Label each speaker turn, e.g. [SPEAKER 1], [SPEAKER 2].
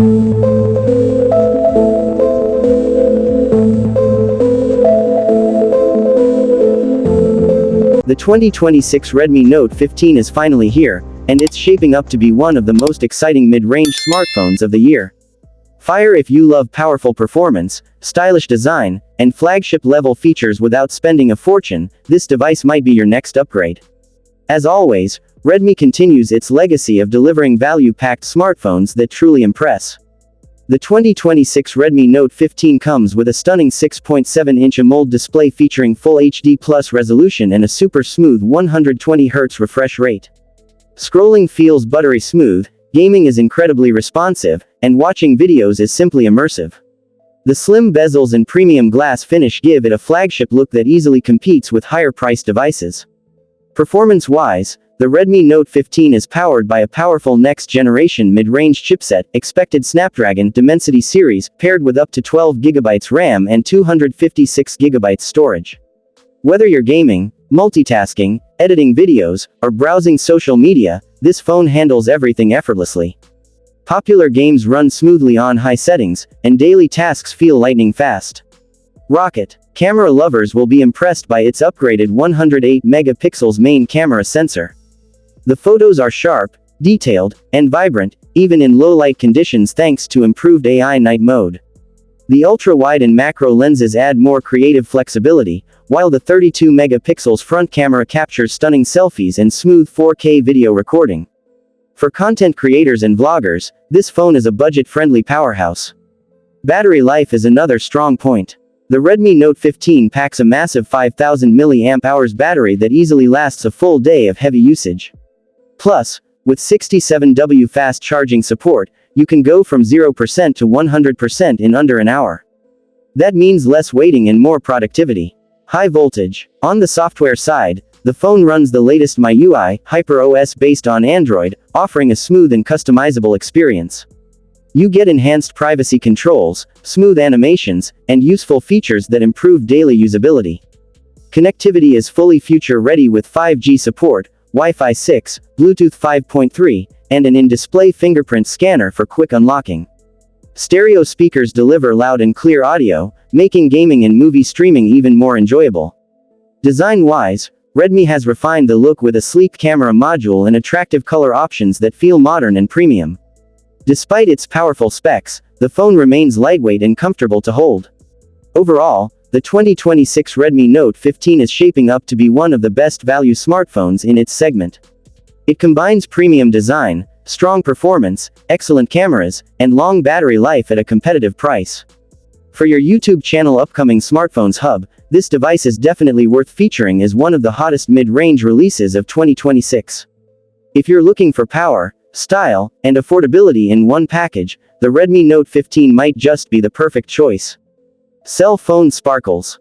[SPEAKER 1] The 2026 Redmi Note 15 is finally here, and it's shaping up to be one of the most exciting mid-range smartphones of the year. Fire if you love powerful performance, stylish design, and flagship-level features without spending a fortune, this device might be your next upgrade. As always, Redmi continues its legacy of delivering value-packed smartphones that truly impress. The 2026 Redmi Note 15 comes with a stunning 6.7-inch AMOLED display featuring full HD Plus resolution and a super smooth 120Hz refresh rate. Scrolling feels buttery smooth, gaming is incredibly responsive, and watching videos is simply immersive. The slim bezels and premium glass finish give it a flagship look that easily competes with higher-priced devices. Performance-wise, the Redmi Note 15 is powered by a powerful next-generation mid-range chipset, expected Snapdragon Dimensity series, paired with up to 12GB RAM and 256GB storage. Whether you're gaming, multitasking, editing videos, or browsing social media, this phone handles everything effortlessly. Popular games run smoothly on high settings, and daily tasks feel lightning fast. Rocket. Camera lovers will be impressed by its upgraded 108 megapixels main camera sensor. The photos are sharp, detailed, and vibrant, even in low-light conditions thanks to improved AI night mode. The ultra-wide and macro lenses add more creative flexibility, while the 32 megapixels front camera captures stunning selfies and smooth 4K video recording. For content creators and vloggers, this phone is a budget-friendly powerhouse. Battery life is another strong point. The Redmi Note 15 packs a massive 5000 mAh battery that easily lasts a full day of heavy usage. Plus, with 67W fast charging support, you can go from 0% to 100% in under an hour. That means less waiting and more productivity. High voltage. On the software side, the phone runs the latest MIUI, HyperOS based on Android, offering a smooth and customizable experience. You get enhanced privacy controls, smooth animations, and useful features that improve daily usability. Connectivity is fully future-ready with 5G support, Wi-Fi 6, Bluetooth 5.3, and an in-display fingerprint scanner for quick unlocking. Stereo speakers deliver loud and clear audio, making gaming and movie streaming even more enjoyable. Design-wise, Redmi has refined the look with a sleek camera module and attractive color options that feel modern and premium. Despite its powerful specs, the phone remains lightweight and comfortable to hold. Overall, the 2026 Redmi Note 15 is shaping up to be one of the best value smartphones in its segment. It combines premium design, strong performance, excellent cameras, and long battery life at a competitive price. For your YouTube channel upcoming smartphones hub, this device is definitely worth featuring as one of the hottest mid-range releases of 2026. If you're looking for power, style, and affordability in one package, the Redmi Note 15 might just be the perfect choice. Cell phone sparkles.